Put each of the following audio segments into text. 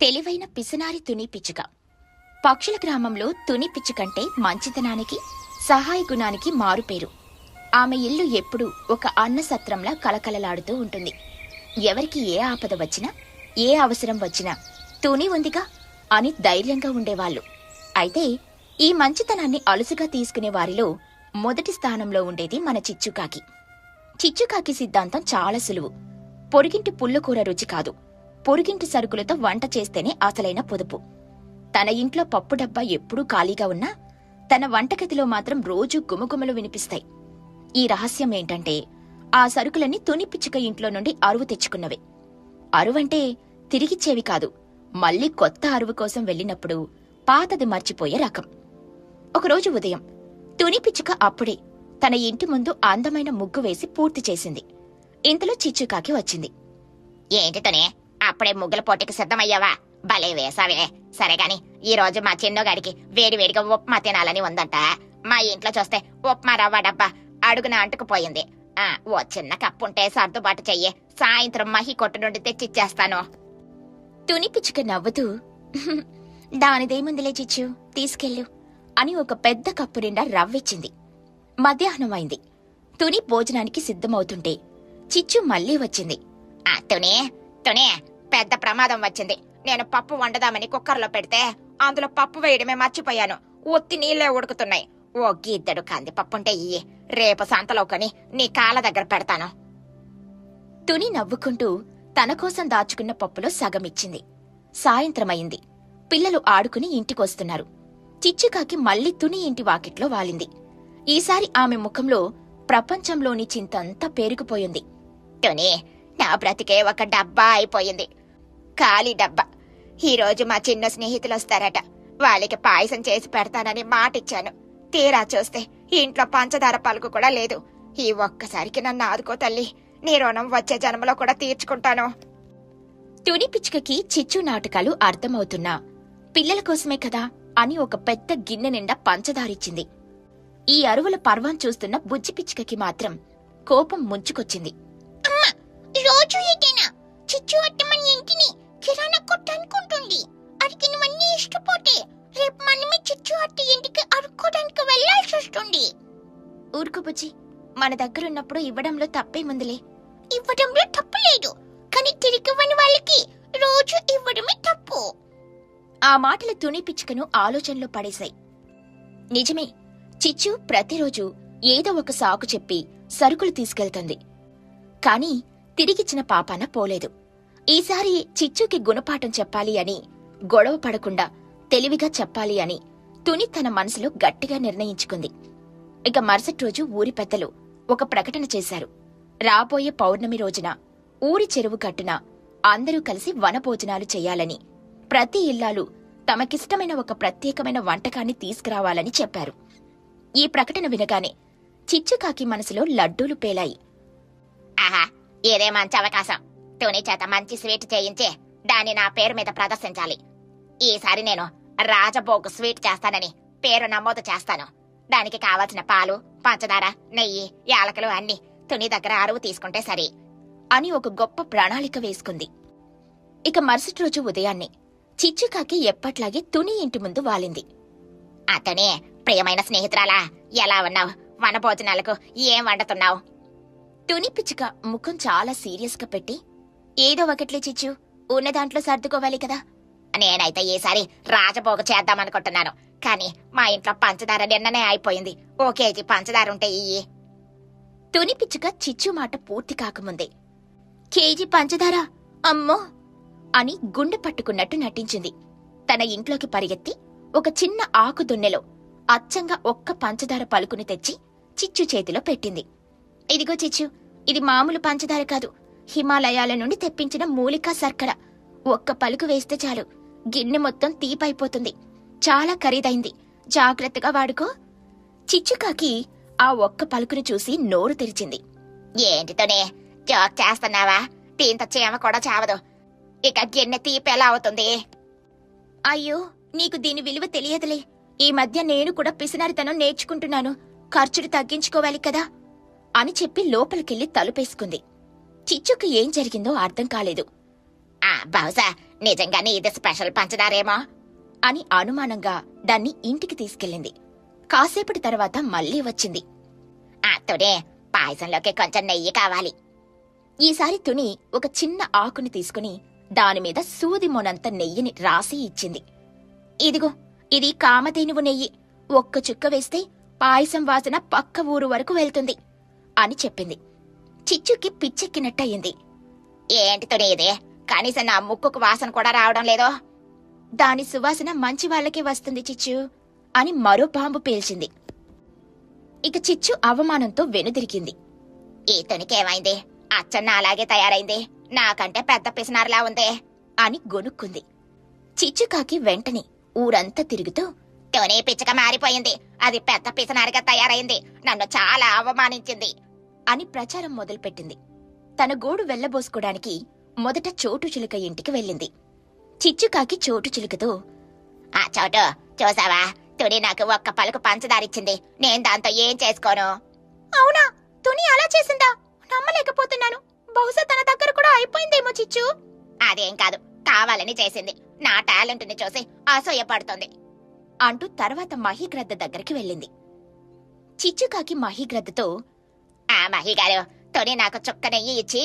తెలివైన పిసినారి తుని పిచ్చుక. పక్షుల గ్రామంలో తుని పిచ్చుకంటే మంచితనానికి, సహాయ గుణానికి మారుపేరు. ఆమె ఇల్లు ఎప్పుడూ ఒక అన్నసత్రంలా కలకలలాడుతూ ఉంటుంది. ఎవరికి ఏ ఆపద వచ్చినా, ఏ అవసరం వచ్చినా తుని ఉందిగా అని ధైర్యంగా ఉండేవాళ్లు. అయితే ఈ మంచితనాన్ని అలుసుగా తీసుకునే వారిలో మొదటి స్థానంలో ఉండేది మన చిచ్చుకాకి. చిచ్చుకాకి సిద్ధాంతం చాలా సులువు. పొరుగింటి పుల్లకూర రుచి కాదు, పొరుగింటి సరుకులతో వంట చేస్తేనే అసలైన పొదుపు. తన ఇంట్లో పప్పు డబ్బా ఎప్పుడూ ఖాళీగా ఉన్నా తన వంటగదిలో మాత్రం రోజూ గుమగుమలు వినిపిస్తాయి. ఈ రహస్యం ఏంటంటే, ఆ సరుకులన్నీ తుని పిచ్చుక ఇంట్లో నుండి అరువు తెచ్చుకున్నవే. అరువంటే తిరిగిచ్చేవి కాదు, మళ్లీ కొత్త అరువు కోసం వెళ్ళినప్పుడు పాతది మర్చిపోయే రకం. ఒకరోజు ఉదయం తుని పిచ్చుక అప్పుడే తన ఇంటి ముందు అందమైన ముగ్గు వేసి పూర్తి చేసింది. ఇంతలో చిచ్చుకాకి వచ్చింది. ఏంటి తుని, అప్పుడే ముగ్గుల పోటీకి సిద్ధమయ్యావా? భలే వేసావే. సరేగాని ఈ రోజు మా చిన్నగాడికి వేడివేడిగా ఉప్మా తినాలని ఉందంట. మా ఇంట్లో చూస్తే ఉప్మా రవ్వ డబ్బా అడుగున అంటుకుపోయింది. ఓ చిన్న కప్పుంటే సర్దుబాటు చెయ్యి, సాయంత్రం మహి కొట్టు నుండి తెచ్చిచ్చేస్తాను. తుని పిచ్చుక నవ్వుతూ, దానిదేముందిలే చిచ్చు, తీసుకెళ్ళు అని ఒక పెద్ద కప్పు నిండా రవ్విచ్చింది. మధ్యాహ్నం అయింది. తుని భోజనానికి సిద్ధమవుతుంటే చిచ్చు మళ్లీ వచ్చింది. తుని తుని, పెద్ద ప్రమాదం వచ్చింది. నేను పప్పు వండదామని కుక్కర్లో పెడితే అందులో పప్పు వేయడమే మర్చిపోయాను. ఒత్తి నీళ్లే ఉడుకుతున్నాయి. ఓ గిద్దెడు కంది పప్పుంటే ఇయ్యి, రేపు సంతలో కొని నీ కాళ్ళ దగ్గర పెడతాను. తుని నవ్వుకుంటూ తన కోసం దాచుకున్న పప్పులో సగమిచ్చింది. సాయంత్రమయింది. పిల్లలు ఆడుకుని ఇంటికొస్తున్నారు. చిచ్చుకాకి మళ్లీ తుని ఇంటి వాకిట్లో వాలింది. ఈసారి ఆమె ముఖంలో ప్రపంచంలోని చింతంతా పేరుకుపోయింది. తుని, నా బ్రతికే ఒక డబ్బా అయిపోయింది, ఖాళీ డబ్బా. ఈరోజు మా చిన్న స్నేహితులొస్తారట. వాళ్ళకి పాయసం చేసి పెడతానని మాటిచ్చాను. తీరా చూస్తే ఇంట్లో పంచదార పలుకు కూడా లేదు. ఈ ఒక్కసారికి నన్ను ఆదుకో తల్లి, నీ రుణం వచ్చే జన్మలో కూడా తీర్చుకుంటాను. తుని పిచ్చుకకి చిచ్చు నాటకాలు అర్థమవుతున్నా పిల్లల కోసమే కదా అని ఒక పెద్ద గిన్నె నిండా పంచదారిచ్చింది. ఈ అరువుల పర్వం చూస్తున్న బుజ్జి పిచ్చుకకి మాత్రం కోపం ముంచుకొచ్చింది. అమ్మా, రోజు ఏదైనా చిచ్చు అట్టమని ఇంటిని కిరాణా కొట్టనుకుంటుంది. అడిగినవన్నీ ఇష్టపోతే రేపు మనమే చిచ్చు అట్ట ఇంటికి అడుక్కోడానికి వెళ్లాల్సి వస్తుంది. ఊరుకు బుజ్జి, మన దగ్గరున్నప్పుడు ఇవ్వడంలో తప్పేముందిలే. ఇవ్వడంలో తప్పు లేదు, కానీ తిరిగివ్వని వాళ్ళకి రోజు ఇవ్వడమే తప్పు. ఆ మాటలు తుని పిచ్చుకను ఆలోచనలో పడేశాయి. నిజమే, చిచ్చు ప్రతిరోజు ఏదో ఒక సాకు చెప్పి సరుకులు తీసుకెళ్తుంది. కాని తిరిగిచ్చిన పాపాన పోలేదు. ఈసారి చిచ్చుకి గుణపాఠం చెప్పాలి అని, గొడవ పడకుండా తెలివిగా చెప్పాలి అని తుని తన మనసులో గట్టిగా నిర్ణయించుకుంది. ఇక మరుసటి రోజు ఊరి పెద్దలు ఒక ప్రకటన చేశారు. రాబోయే పౌర్ణమి రోజున ఊరి చెరువు కట్టున అందరూ కలిసి వనభోజనాలు చెయ్యాలని, ప్రతి ఇల్లాలు తమకిష్టమైన ఒక ప్రత్యేకమైన వంటకాన్ని తీసుకురావాలని చెప్పారు. ఈ ప్రకటన వినగానే చిచ్చుకాకి మనసులో లడ్డూలు పేలాయి. ఆహా, ఇదే మంచి అవకాశం. తుని చేత మంచి స్వీట్ చేయించి దాన్ని నా పేరు మీద ప్రదర్శించాలి. ఈసారి నేను రాజభోగ్ స్వీట్ చేస్తానని పేరు నమోదు చేస్తాను. దానికి కావలసిన పాలు, పంచదార, నెయ్యి, యాలకులు అన్ని తుని దగ్గర అరువు తీసుకుంటే సరి అని ఒక గొప్ప ప్రణాళిక వేసుకుంది. ఇక మరుసటి రోజు ఉదయాన్నే చిచ్చుకాకి ఎప్పట్లాగే తుని ఇంటి ముందు వాలింది. అతనే, ప్రియమైన స్నేహితురాలా, ఎలా ఉన్నావు? వనభోజనాలకు ఏం వండుతున్నావు? తుని పిచ్చుక ముఖం చాలా సీరియస్ గా పెట్టి, ఏదో ఒకట్లే చిచ్చు, ఉన్న దాంట్లో సర్దుకోవాలి కదా. నేనైతే ఈసారి రాజభోగ చేద్దామనుకుంటున్నాను. కానీ మా ఇంట్లో పంచదార నిన్ననే అయిపోయింది. ఓ కేజీ పంచదార ఉంటే ఇయ్యి. తుని పిచ్చుక చిచ్చు మాట పూర్తి కాకముందే, కేజీ పంచదార అమ్మో అని గుండె పట్టుకున్నట్టు నటించింది. తన ఇంట్లోకి పరిగెత్తి ఒక చిన్న ఆకు దొన్నెలో అచ్చంగా ఒక్క పంచదార పలుకుని తెచ్చి చిచ్చు చేతిలో పెట్టింది. ఇదిగో చిచ్చు, ఇది మామూలు పంచదార కాదు, హిమాలయాల నుండి తెప్పించిన మూలికా శర్కర. ఒక్క పలుకు వేస్తే చాలు, గిన్నె మొత్తం తీపైపోతుంది. చాలా ఖరీదైంది, జాగ్రత్తగా వాడుకో. చిచ్చుకాకి ఆ ఒక్క పలుకుని చూసి నోరు తెరిచింది. ఏంటితోనే జోక్ చేస్తున్నావా? దీంతో చీమ కూడా చావదు. ఇక గిన్నె తీపేలా అవుతుంది? అయ్యో, నీకు దీని విలువ తెలియదులే. ఈ మధ్య నేను కూడా పిసినారితనం నేర్చుకుంటున్నాను, ఖర్చులు తగ్గించుకోవాలి కదా అని చెప్పి లోపలికెళ్లి తలుపేసుకుంది. చిచ్చుకు ఏం జరిగిందో అర్థం కాలేదు. బహుశా నిజంగానే ఇది స్పెషల్ పంచదారేమో అని అనుమానంగా దాన్ని ఇంటికి తీసుకెళ్ళింది. కాసేపటి తర్వాత మళ్ళీ వచ్చింది. తుని, పాయసంలోకి కొంచెం నెయ్యి కావాలి. ఈసారి తుని ఒక చిన్న ఆకుని తీసుకుని దానిమీద సూది మొనంత నెయ్యిని రాసి ఇచ్చింది. ఇదిగో, ఇది కామధేనువు నెయ్యి. ఒక్క చుక్క వేస్తే పాయసం వాసన పక్క ఊరు వరకు వెళ్తుంది అని చెప్పింది. చిచ్చుకి పిచ్చెక్కినట్టయింది. ఏంటి తుని ఇది? కనీసం నా ముక్కుకు వాసన కూడా రావడం లేదో. దాని సువాసన మంచి వాళ్ళకే వస్తుంది చిచ్చు అని మరో బాంబు పేల్చింది. ఇక చిచ్చు అవమానంతో వెనుదిరిగింది. ఈ తునికేమైంది? అచ్చన్న అలాగే తయారైంది. నాకంటే పెద్ద పిసినారులా ఉందే అని గొనుక్కుంది. చిచ్చుకాకి వెంటనే ఊరంతా తిరుగుతూ, తుని పిచ్చక మారిపోయింది. అది పెద్ద పిసినారిగా తయారైంది. నన్ను చాలా అవమానించింది అని ప్రచారం మొదలుపెట్టింది. తన గోడు వెళ్లబోసుకోవడానికి మొదట చోటు చిలుక ఇంటికి వెళ్ళింది. చిచ్చుకాకి చోటు చిలుకతో, చోటు, చూసావా? తుని నాకు ఒక్క పలుకు పంచదారిచ్చింది. నేను దాంతో ఏం చేసుకోను? అవునా? తుని అలా చేసిందా? నమ్మలేకపోతున్నాను. బహుశా తన దగ్గర కూడా అయిపోయిందేమో చిచ్చు. అదేం కాదు, కావాలని చేసింది. నా టాలెంట్ ని చూసి అసూయపడుతుంది అంటూ తర్వాత మహిగ్రద్ద దగ్గరికి వెళ్ళింది. చిచ్చుకాకి మహిగ్రద్దతో, మహిగారు, తుని నాకు చుక్క నెయ్యి ఇచ్చి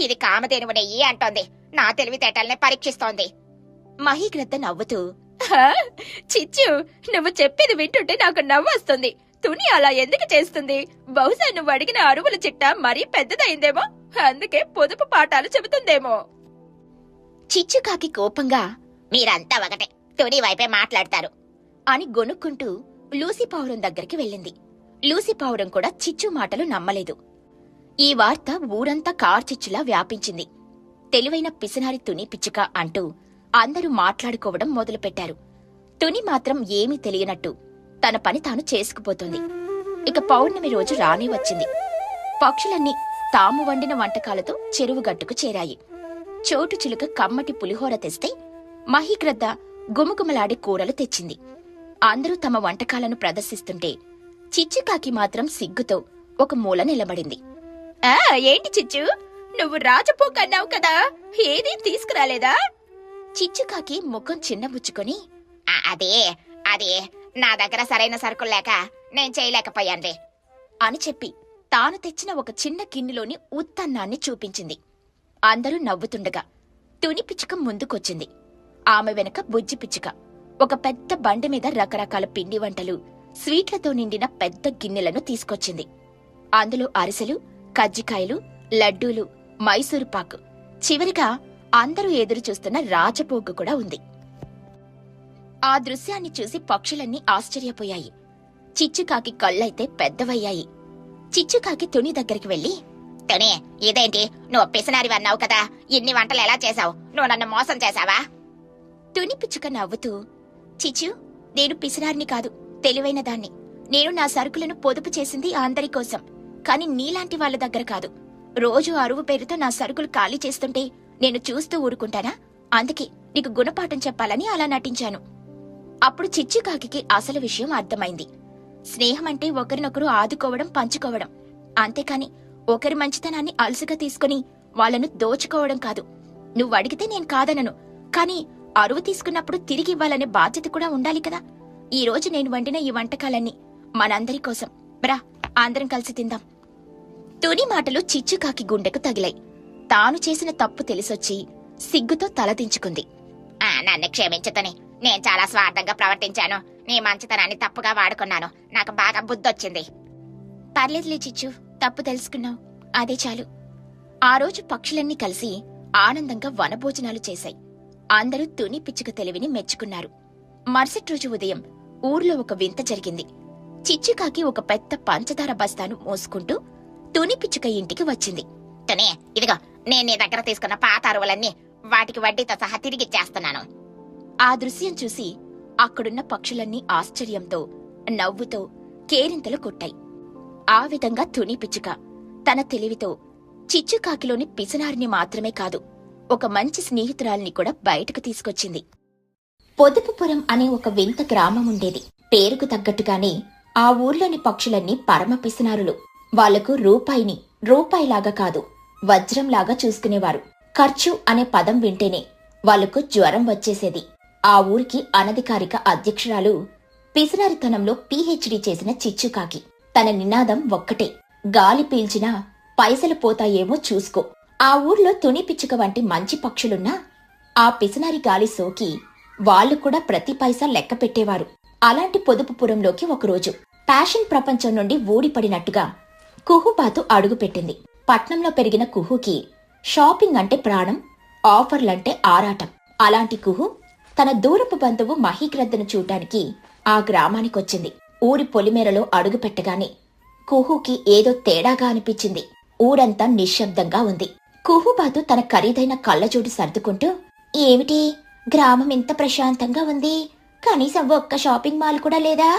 ఇది కామధేనువు నెయ్యి అంటోంది. నా తెలివితేటల్ని పరీక్షిస్తోంది. మహిగ్రద్ద నవ్వుతూ, చిచ్చు, నువ్వు చెప్పేది వింటుంటే నాకు నవ్వొస్తుంది. తుని అలా ఎందుకు చేస్తుంది? బహుశా నువ్వు అడిగిన అరువుల చిట్టా మరీ పెద్దదైందేమో, అందుకే పొదుపు పాఠాలు చెబుతుందేమో. చిచ్చుకాకి కోపంగా, మీరంతా ఒకటే, తుని వైపే మాట్లాడతారు అని గొనుక్కుంటూ లూసీ పావురం దగ్గరికి వెళ్ళింది. లూసీ పావురం కూడా చిచ్చు మాటలు నమ్మలేదు. ఈ వార్త ఊరంతా కార్చిచ్చులా వ్యాపించింది. తెలివైన పిసినారి తుని పిచ్చుక అంటూ అందరూ మాట్లాడుకోవడం మొదలుపెట్టారు. తుని మాత్రం ఏమీ తెలియనట్టు తన పని తాను చేసుకుపోతుంది. ఇక పౌర్ణమి రోజు రానే వచ్చింది. పక్షులన్నీ తాము వండిన వంటకాలతో చెరువు గట్టుకు చేరాయి. చోటు చిలుక కమ్మటి పులిహోర తెస్తే మహిగ్రద్ద గుమగుమలాడే కూరలు తెచ్చింది. అందరూ తమ వంటకాలను ప్రదర్శిస్తుంటే చిచ్చుకాకి మాత్రం సిగ్గుతో ఒక మూల నిలబడింది. ఏంటి చిచ్చు, నువ్వు రాజపోకన్నావు కదా, ఏదీ తీసుకురాలేదా? చిచ్చుకాకి ముఖం చిన్నబుచ్చుకొని, అదే నా దగ్గర సరైన సరుకులు లేక నేను చేయలేకపోయాన్లే అని చెప్పి తాను తెచ్చిన ఒక చిన్న గిన్నెలోని ఉత్తన్నాన్ని చూపించింది. అందరూ నవ్వుతుండగా తుని పిచ్చుక ముందుకొచ్చింది. ఆమె వెనక బుజ్జి పిచ్చుక ఒక పెద్ద బండి మీద రకరకాల పిండి వంటలు, స్వీట్లతో నిండిన పెద్ద గిన్నెలను తీసుకొచ్చింది. అందులో అరిసెలు, కజ్జికాయలు, లడ్డూలు, మైసూరు పాకు, చివరిగా అందరూ ఎదురు చూస్తున్న రాజపోగు కూడా ఉంది. ఆ దృశ్యాన్ని చూసి పక్షులన్నీ ఆశ్చర్యపోయాయి. చిచ్చుకాకి కళ్ళైతే పెద్దవయ్యాయి. చిచ్చుకాకి తుని దగ్గరికి వెళ్లి, తుని, ఇదేంటి? నువ్వు పిసినారివి అన్నావు కదా, ఇన్ని వంటలు ఎలా చేశావు? నువ్వు నన్ను మోసం చేశావా? తుని పిచ్చుక నవ్వుతూ, చిచ్చు, నేను పిసినారిని కాదు, తెలివైన దాన్ని. నేను నా సరుకులను పొదుపు చేసింది అందరి కోసం, కాని నీలాంటి వాళ్ళ దగ్గర కాదు. రోజు అరువు పేరుతో నా సరుకులు ఖాళీ చేస్తుంటే నేను చూస్తూ ఊరుకుంటానా? అందుకే నీకు గుణపాఠం చెప్పాలని అలా నటించాను. అప్పుడు చిచ్చుకాకి అసలు విషయం అర్థమైంది. స్నేహం అంటే ఒకరినొకరు ఆదుకోవడం, పంచుకోవడం, అంతేకాని ఒకరి మంచితనాన్ని అలసుగా తీసుకుని వాళ్లను దోచుకోవడం కాదు. నువ్వడిగితే నేను కాదనను, కాని అరువు తీసుకున్నప్పుడు తిరిగి ఇవ్వాలనే బాధ్యత కూడా ఉండాలి కదా. ఈ రోజు నేను వండిన ఈ వంటకాలన్నీ మనందరి కోసం. బ్రా, అందరం కలిసి తిందాం. తుని మాటలు చిచ్చుకాకి గుండెకు తగిలాయి. తాను చేసిన తప్పు తెలిసొచ్చి సిగ్గుతో తలదించుకుంది. నన్ను క్షమించుతని, నేను చాలా స్వార్థంగా ప్రవర్తించాను. నీ మంచితనాన్ని తప్పుగా వాడుకున్నాను. నాకు బాగా బుద్ధొచ్చింది. పర్లేదులే చిచ్చు, తప్పు తెలుసుకున్నావు, అదే చాలు. ఆ రోజు పక్షులన్నీ కలిసి ఆనందంగా వనభోజనాలు చేశాయి. అందరూ తుని పిచ్చుక తెలివిని మెచ్చుకున్నారు. మరుసటి రోజు ఉదయం ఊర్లో ఒక వింత జరిగింది. చిచ్చుకాకి ఒక పెద్ద పంచదార బస్తాను మోసుకుంటూ తుని పిచ్చుక ఇంటికి వచ్చింది. తుని, ఇదిగో, నేను నీ దగ్గర తీసుకున్న పాత అరువులన్నీ వాటికి వడ్డీతో సహా తిరిగిచ్చేస్తున్నాను. ఆ దృశ్యం చూసి అక్కడున్న పక్షులన్నీ ఆశ్చర్యంతో, నవ్వుతో కేరింతలు కొట్టాయి. ఆ విధంగా తుని పిచ్చుక తన తెలివితో చిచ్చుకాకిలోని పిసినారిని మాత్రమే కాదు, ఒక మంచి స్నేహితురాల్ని కూడా బయటకు తీసుకొచ్చింది. పొదుపుపురం అనే ఒక వింత గ్రామం ఉండేది. పేరుకు తగ్గట్టుగానే ఆ ఊర్లోని పక్షులన్నీ పరమ పిసినారులు. వాళ్లకు రూపాయిని రూపాయిలాగా కాదు, వజ్రంలాగా చూసుకునేవారు. ఖర్చు అనే పదం వింటేనే వాళ్లకు జ్వరం వచ్చేసేది. ఆ ఊరికి అనధికారిక అధ్యక్షురాలు పిసినారితనంలో పీహెచ్డీ చేసిన చిచ్చుకాకి. తన నినాదం ఒక్కటే, గాలి పీల్చినా పైసలు పోతాయేమో చూసుకో. ఆ ఊర్లో తుని పిచ్చుక వంటి మంచి పక్షులున్నా ఆ పిసినారి గాలి సోకి వాళ్లు కూడా ప్రతి పైసా లెక్క పెట్టేవారు. అలాంటి పొదుపుపురంలోకి ఒకరోజు ఫ్యాషన్ ప్రపంచం నుండి ఊడిపడినట్టుగా కుహుబాతు అడుగుపెట్టింది. పట్నంలో పెరిగిన కుహుకి షాపింగ్ అంటే ప్రాణం, ఆఫర్లంటే ఆరాటం. అలాంటి కుహు తన దూరపు బంధువు మహీగ్రద్దను చూడ్డానికి ఆ గ్రామానికొచ్చింది. ఊరి పొలిమేరలో అడుగుపెట్టగానే కుహుకి ఏదో తేడాగా అనిపించింది. ఊరంతా నిశ్శబ్దంగా ఉంది. కుహుబాతు తన ఖరీదైన కళ్ళజోడు సర్దుకుంటూ, ఏమిటి గ్రామం ఇంత ప్రశాంతంగా ఉంది, కనీసం ఒక్క షాపింగ్ మాల్ కూడా లేదా,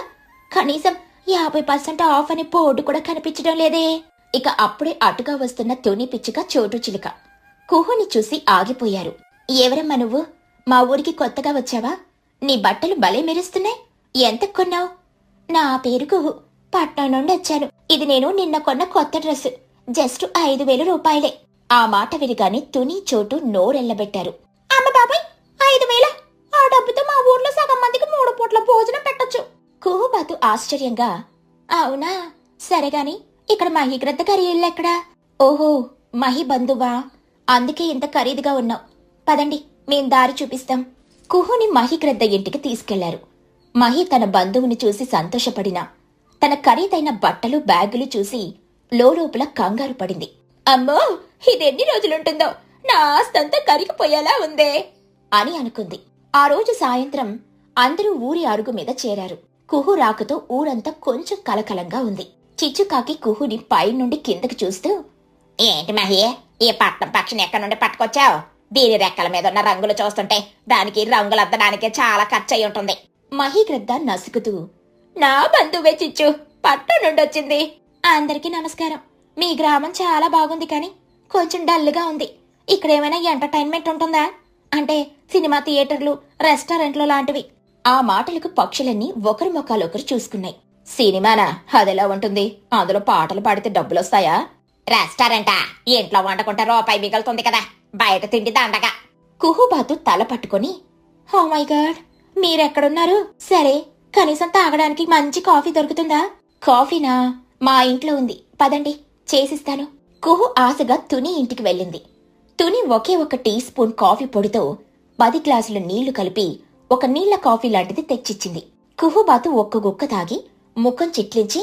కనీసం 50% ఆఫ్ అనే బోర్డు కూడా కనిపించడం లేదే. ఇక అప్పుడే అటుగా వస్తున్న తుని పిచ్చుక చోటు చిలుక కుహుని చూసి ఆగిపోయారు. ఎవరమ్మా నువ్వు? మా ఊరికి కొత్తగా వచ్చావా? నీ బట్టలు భలే మెరుస్తున్నాయి, ఎంత కొన్నావు? నా పేరు కుహు, పట్నం నుండి వచ్చాను. ఇది నేను నిన్న కొన్న కొత్త డ్రెస్, జస్ట్ 5,000 రూపాయలే. ఆ మాట విరిగానే తుని చోటు నోరెళ్లబెట్టారు. అమ్మ బాబాయ్, 5,000? ఆ డబ్బుతో మా ఊర్లో సగం మందికి 3 పూట్ల భోజనం పెట్టొచ్చు. కుహుబాతు ఆశ్చర్యంగా, అవునా, సరేగాని ఇక్కడ మహీగ్రద్ద గారి ఇల్లెక్కడా? ఓహో, మహి బంధువా, అందుకే ఇంత ఖరీదుగా ఉన్నావు. పదండి, మేం దారి చూపిస్తాం. కుహుని మహీగ్రద్ద ఇంటికి తీసుకెళ్లారు. మహి తన బంధువుని చూసి సంతోషపడినా తన ఖరీదైన బట్టలు బ్యాగులు చూసి లోలోపల కంగారు పడింది. అమ్మో, ఇదెన్ని రోజులుంటుందో, నా ఆస్తంతా కరిగిపోయేలా ఉందే అని అనుకుంది. ఆ రోజు సాయంత్రం అందరూ ఊరి అరుగు మీద చేరారు. కుహు రాకతో ఊరంతా కొంచెం కలకలంగా ఉంది. చిచ్చుకాకి కుహుని పైనుండి కిందకి చూస్తూ, ఏంటి మహి, ఈ పట్నం పక్షిని ఎక్కడి నుండి పట్టుకొచ్చావు? దీని రెక్కల మీద ఉన్న రంగులు చూస్తుంటే దానికి రంగులద్దడానికే చాలా ఖర్చయి ఉంటుంది. మహీగ్రద్ద నసుకుతూ, నా బంధువే చిచ్చు, పట్నం నుండి వచ్చింది. అందరికీ నమస్కారం. మీ గ్రామం చాలా బాగుంది, కానీ కొంచెం డల్గా ఉంది. ఇక్కడేమైనా ఎంటర్టైన్మెంట్ ఉంటుందా? అంటే సినిమా థియేటర్లు, రెస్టారెంట్లు లాంటివి. ఆ మాటలకు పక్షులన్నీ ఒకరి ముఖాలొకరు చూసుకున్నాయి. సినిమానా? అదెలా ఉంటుంది? అందులో పాటలు పాడితే డబ్బులొస్తాయా? రెస్టారెంటా? ఇంట్లో వండుకుంటే రూపాయి మిగులుతుంది కదా, బయట తిండి దండగా. కుహుబాతు తల పట్టుకుని, ఓ మై గాడ్, మీరెక్కడున్నారు? సరే, కనీసం తాగడానికి మంచి కాఫీ దొరుకుతుందా? కాఫీనా? మా ఇంట్లో ఉంది, పదండి చేసిస్తాను. కుహు ఆశగా తుని ఇంటికి వెళ్ళింది. తుని ఒకే ఒక టీ స్పూన్ కాఫీ పొడితో 10 గ్లాసుల నీళ్లు కలిపి ఒక నీళ్ల కాఫీ లాంటిది తెచ్చిచ్చింది. కుహుబాతు ఒక్క గుక్క తాగి ముఖం చిట్లించి,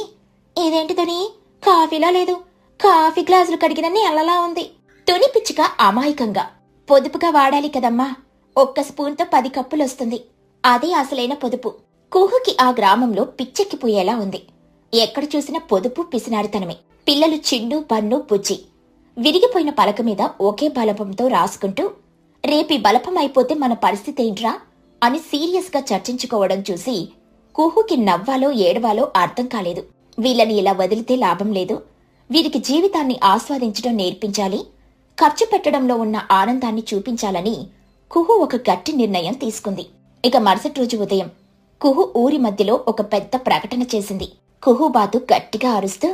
ఇదేంటి తుని, కాఫీలా లేదు, కాఫీ గ్లాసులు కడిగిన నీళ్లలా ఉంది. తుని పిచ్చుక అమాయకంగా, పొదుపుగా వాడాలి కదమ్మా, ఒక్క స్పూన్తో 10 కప్పులొస్తుంది, అదే అసలైన పొదుపు. కుహుకి ఆ గ్రామంలో పిచ్చెక్కిపోయేలా ఉంది. ఎక్కడ చూసినా పొదుపు పిసినారితనమే. పిల్లలు చిండు పన్ను పుచ్చి విరిగిపోయిన పలక మీద ఒకే బలపంతో రాసుకుంటూ, రేపీ బలపం అయిపోతే మన పరిస్థితేంట్రా అని సీరియస్ గా చర్చించుకోవడం చూసి కుహుకి నవ్వాలో ఏడవాలో అర్థం కాలేదు. వీళ్ళని ఇలా వదిలితే లాభం లేదు, వీరికి జీవితాన్ని ఆస్వాదించడం నేర్పించాలి, ఖర్చు పెట్టడంలో ఉన్న ఆనందాన్ని చూపించాలని కుహు ఒక గట్టి నిర్ణయం తీసుకుంది. ఇక మరుసటి రోజు ఉదయం కుహు ఊరి మధ్యలో ఒక పెద్ద ప్రకటన చేసింది. కుహుబాతు గట్టిగా అరుస్తూ,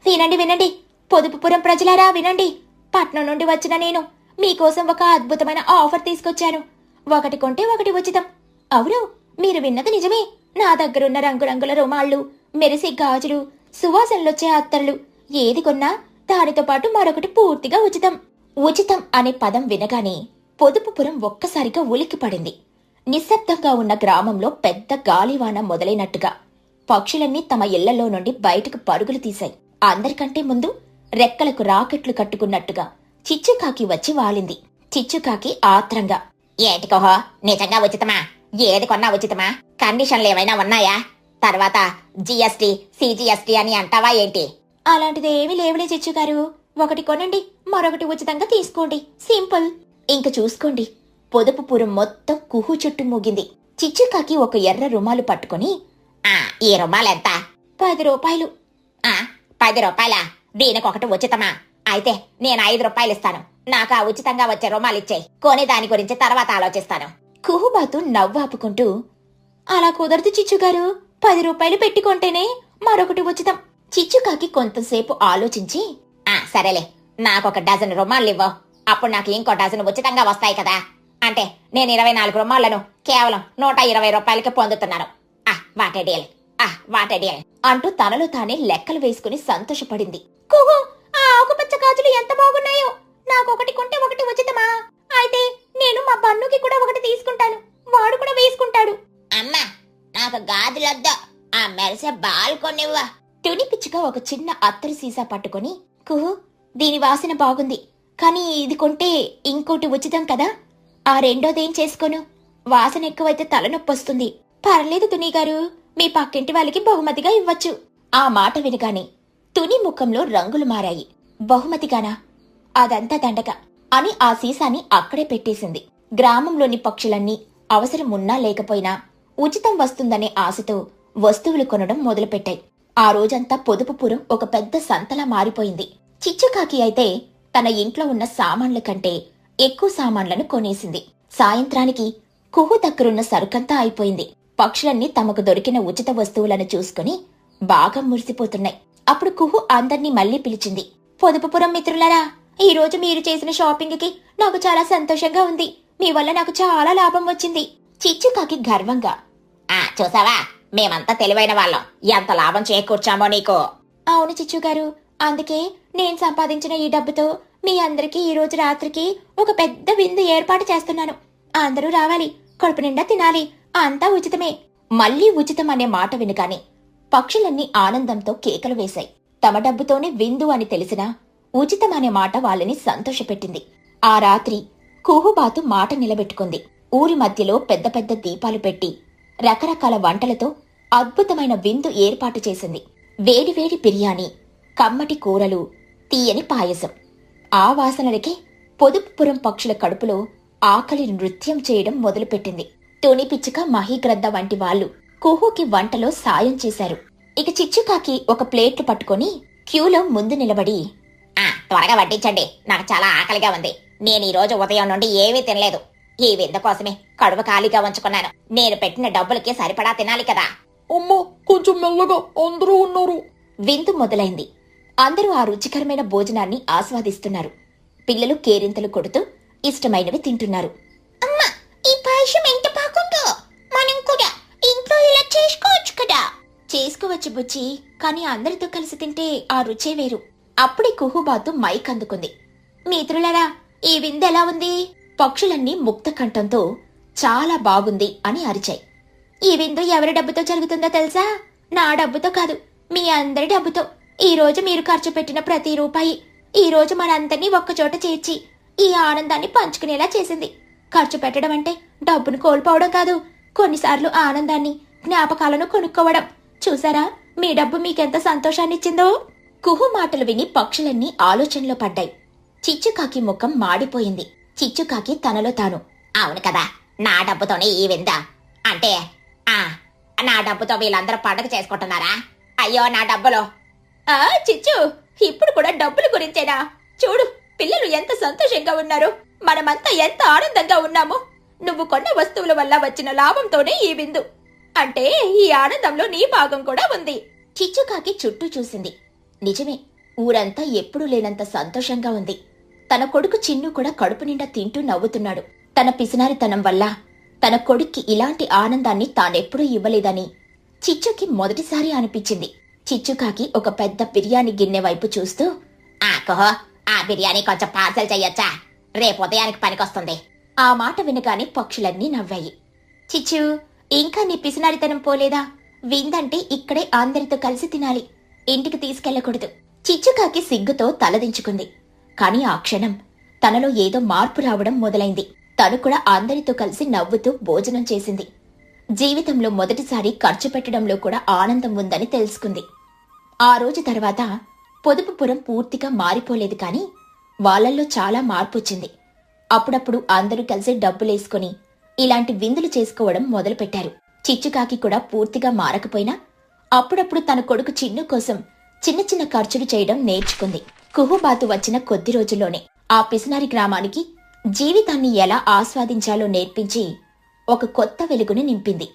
వినండి వినండి, పొదుపుపురం ప్రజలారా వినండి, పట్నం నుండి వచ్చిన నేను మీకోసం ఒక అద్భుతమైన ఆఫర్ తీసుకొచ్చాను. 1 కొంటే 1 ఉచితం. అవును, మీరు విన్నది నిజమే. నా దగ్గరున్న రంగురంగుల రుమాళ్ళు, మెరిసే గాజులు, సువాసనలొచ్చే అత్తర్లు ఏది కొన్నా దానితో పాటు మరొకటి పూర్తిగా ఉచితం. ఉచితం అనే పదం వినగానే పొదుపుపురం ఒక్కసారిగా ఉలిక్కిపడింది. నిశ్శబ్దంగా ఉన్న గ్రామంలో పెద్ద గాలివాన మొదలైనట్టుగా పక్షులన్నీ తమ ఇళ్లలో నుండి బయటకు పరుగులు తీశాయి. అందరికంటే ముందు రెక్కలకు రాకెట్లు కట్టుకున్నట్టుగా చిచ్చుకాకి వచ్చి వాలింది. చిచ్చుకాకి ఆత్రంగా, ఏంటి కోహో, నిజంగా ఉచితమా? ఏది కొన్నా ఉచితమా? కండిషన్లు ఏమైనా ఉన్నాయా? తర్వాత జిఎస్టీ, సిజిఎస్టీ అని అంటావా ఏంటి? అలాంటిది ఏమీ లేవులే చిచ్చుగారు, 1 కొనండి, మరొకటి ఉచితంగా తీసుకోండి, సింపుల్. ఇంక చూసుకోండి. పొదుపుపురం మొత్తం కుహు చుట్టూ మూగింది. చిచ్చుకాకి ఒక ఎర్ర రుమాలు పట్టుకుని, ఈ రుమాలెంత? 10 రూపాయలు. 10 రూపాయలా? దీనికొకటి ఉచితమా? అయితే నేను 5 రూపాయలు ఇస్తాను. నాకు ఆ ఉచితంగా వచ్చే రుమాలిచ్చేయి, కొని దాని గురించి తర్వాత ఆలోచిస్తాను. కుహుబాతు నవ్వాపుకుంటూ, అలా కుదరదు చిచ్చుగారు, 10 రూపాయలు పెట్టుకుంటేనే మరొకటి ఉచితం. చిచ్చుకాకి కొంతసేపు ఆలోచించి, సరేలే, నాకొక డజన్ రుమాళ్ళు ఇవ్వు. అప్పుడు నాకు ఇంకో డజన్ ఉచితంగా వస్తాయి కదా. అంటే నేను 24 రుమాళ్లను కేవలం 120 రూపాయలకి పొందుతున్నాను. What a deal, what a deal అంటూ తనలో తానే లెక్కలు వేసుకుని సంతోషపడింది. కుహు, ఆ ఆకుపచ్చ గాజులు ఎంత బాగున్నాయో! నాకొకటి కొంటే ఒకటి ఉచితమా? అయితే నేను మా బన్నుకి కూడా ఒకటి తీసుకుంటాను, వాడు కూడా వేసుకుంటాడు. అమ్మా, నాకు గాజులొద్దు, ఆ మెరిసే బాల్ కొనివ్వ. తుని పిచ్చుక ఒక చిన్న అత్తరు సీసా పట్టుకొని, కుహు, దీని వాసన బాగుంది, కానీ ఇది కొంటే ఇంకోటి ఉచితం కదా, ఆ రెండోదేం చేసుకోను? వాసన ఎక్కువైతే తలనొప్పి వస్తుంది. పర్లేదు తుని గారు, మీ పక్కింటి వాళ్ళకి బహుమతిగా ఇవ్వచ్చు. ఆ మాట వినగానే తుని ముఖంలో రంగులు మారాయి. బహుమతిగానా? అదంతా దండగ అని ఆ సీసాని అక్కడే పెట్టేసింది. గ్రామంలోని పక్షులన్నీ అవసరం ఉన్నా లేకపోయినా ఉచితం వస్తుందనే ఆశతో వస్తువులు కొనడం మొదలుపెట్టాయి. ఆ రోజంతా పొదుపుపురం ఒక పెద్ద సంతలా మారిపోయింది. చిచ్చుకాకి అయితే తన ఇంట్లో ఉన్న సామాన్ల కంటే ఎక్కువ సామాన్లను కొనేసింది. సాయంత్రానికి కుహు దగ్గరున్న సరుకంతా అయిపోయింది. పక్షులన్నీ తమకు దొరికిన ఉచిత వస్తువులను చూసుకుని బాగా మురిసిపోతున్నాయి. అప్పుడు కుహు అందర్నీ మళ్లీ పిలిచింది. పొదుపుపురం మిత్రులారా, ఈ రోజు మీరు చేసిన షాపింగ్కి నాకు చాలా సంతోషంగా ఉంది. మీ వల్ల నాకు చాలా లాభం వచ్చింది. చిచ్చుకాకి గర్వంగా, చూసావా, మేమంతా తెలివైన వాళ్ళం, ఎంత లాభం చేకూర్చామో నీకు. అవును చిచ్చుగారు, అందుకే నేను సంపాదించిన ఈ డబ్బుతో మీ అందరికీ ఈ రోజు రాత్రికి ఒక పెద్ద విందు ఏర్పాటు చేస్తున్నాను. అందరూ రావాలి, కడుపు నిండా తినాలి, అంతా ఉచితమే. మళ్లీ ఉచితం అనే మాట వినగానే పక్షులన్నీ ఆనందంతో కేకలు వేశాయి. తమ డబ్బుతోనే విందు అని తెలిసినా ఉచితం అనే మాట వాళ్ళని సంతోషపెట్టింది. ఆ రాత్రి కుహుబాతు మాట నిలబెట్టుకుంది. ఊరి మధ్యలో పెద్ద పెద్ద దీపాలు పెట్టి రకరకాల వంటలతో అద్భుతమైన విందు ఏర్పాటు చేసింది. వేడివేడి బిర్యానీ, కమ్మటి కూరలు, తీయని పాయసం. ఆ వాసనలకే పొదుపుపురం పక్షుల కడుపులో ఆకలి నృత్యం చేయడం మొదలుపెట్టింది. తుని పిచ్చుక, మహీగ్రద్ద వంటి వాళ్లు కుహుకి వంటలో సాయం చేశారు. ఇక చిచ్చుకాకి ఒక ప్లేట్లు పట్టుకొని క్యూలో ముందు నిలబడి, త్వరగా వడ్డించండి, నాకు చాలా ఆకలిగా ఉంది. నేను ఈ రోజు ఉదయం నుండి ఏమీ తినలేదు. ఈ విందు కోసమే కడుపు ఖాళీగా ఉంచుకున్నాను. నేను పెట్టిన డబ్బులకి సరిపడా తినాలి కదా. అమ్మో, కొంచెం మెల్లగా, అందరూ ఉన్నారు. విందు మొదలైంది. అందరూ ఆ రుచికరమైన భోజనాన్ని ఆస్వాదిస్తున్నారు. పిల్లలు కేరింతలు కొడుతూ ఇష్టమైనవి తింటున్నారు. అమ్మా, ఈ పాయసం ఎంత బాగుందో! మనం కూడా ఇంట్లో ఇలా చేసుకోవచ్చు కదా. చేసుకోవచ్చు బుచ్చి, కానీ అందరితో కలిసి తింటే ఆ రుచే వేరు. అప్పుడే కుహుబాతు మైక్ అందుకుంది. మిత్రులారా, ఈ విందు ఎలా ఉంది? పక్షులన్నీ ముక్త కంఠంతో చాలా బాగుంది అని అరిచాయి. ఈ విందు ఎవరి డబ్బుతో జరుగుతుందో తెలుసా? నా డబ్బుతో కాదు, మీ అందరి డబ్బుతో. ఈ రోజు మీరు ఖర్చు పెట్టిన ప్రతి రూపాయి ఈ రోజు మనందరినీ ఒక్కచోట చేర్చి ఈ ఆనందాన్ని పంచుకునేలా చేసింది. ఖర్చు పెట్టడం అంటే డబ్బును కోల్పోవడం కాదు, కొన్నిసార్లు ఆనందాన్ని, జ్ఞాపకాలను కొనుక్కోవడం. చూసారా, మీ డబ్బు మీకెంత సంతోషాన్నిచ్చిందో? కుహు మాటలు విని పక్షులన్నీ ఆలోచనలో పడ్డాయి. చిచ్చుకాకి ముఖం మాడిపోయింది. చిచ్చుకాకి తనలో తాను, అవును కదా, నా డబ్బుతోనే ఈ విందా? అంటే నా డబ్బుతో వీళ్ళందరూ పండుగ చేసుకుంటున్నారా? అయ్యో నా డబ్బులు! చిచ్చు, ఇప్పుడు కూడా డబ్బుల గురించేనా? చూడు, పిల్లలు ఎంత సంతోషంగా ఉన్నారు, మనమంతా ఎంత ఆనందంగా ఉన్నామో. నువ్వు కొన్న వస్తువుల వల్ల వచ్చిన లాభంతోనే ఈ విందు, అంటే ఈ ఆనందంలో నీ భాగం కూడా ఉంది. చిచ్చుకాకి చుట్టూ చూసింది. నిజమే, ఊరంతా ఎప్పుడూ లేనంత సంతోషంగా ఉంది. తన కొడుకు చిన్ను కూడా కడుపు నిండా తింటూ నవ్వుతున్నాడు. తన పిసినారితనం వల్ల తన కొడుక్కి ఇలాంటి ఆనందాన్ని తానెప్పుడూ ఇవ్వలేదని చిచ్చుకి మొదటిసారి అనిపించింది. చిచ్చుకాకి ఒక పెద్ద బిర్యానీ గిన్నె వైపు చూస్తూ, కుహు, ఆ బిర్యానీ కొంచెం పార్సల్ చెయ్యొచ్చా? రేపు ఉదయానికి పనికొస్తుంది. ఆ మాట వినగానే పక్షులన్నీ నవ్వాయి. చిచ్చు, ఇంకా నీ పిసినారితనం పోలేదా? విందంటే ఇక్కడే అందరితో కలిసి తినాలి, ఇంటికి తీసుకెళ్లకూడదు. చిచ్చుకాకి సిగ్గుతో తలదించుకుంది. కాని ఆ క్షణం తనలో ఏదో మార్పు రావడం మొదలైంది. తను కూడా అందరితో కలిసి నవ్వుతూ భోజనం చేసింది. జీవితంలో మొదటిసారి ఖర్చు పెట్టడంలో కూడా ఆనందం ఉందని తెలుసుకుంది. ఆ రోజు తర్వాత పొదుపుపురం పూర్తిగా మారిపోలేదు, కాని వాళ్ళల్లో చాలా మార్పొచ్చింది. అప్పుడప్పుడు అందరూ కలిసి డబ్బులేసుకుని ఇలాంటి విందులు చేసుకోవడం మొదలుపెట్టారు. చిచ్చుకాకి కూడా పూర్తిగా మారకపోయినా అప్పుడప్పుడు తన కొడుకు చిన్ను కోసం చిన్న చిన్న ఖర్చులు చేయడం నేర్చుకుంది. కుహుబాతు వచ్చిన కొద్ది రోజుల్లోనే ఆ పిసినారి గ్రామానికి జీవితాన్ని ఎలా ఆస్వాదించాలో నేర్పించి ఒక కొత్త వెలుగుని నింపింది.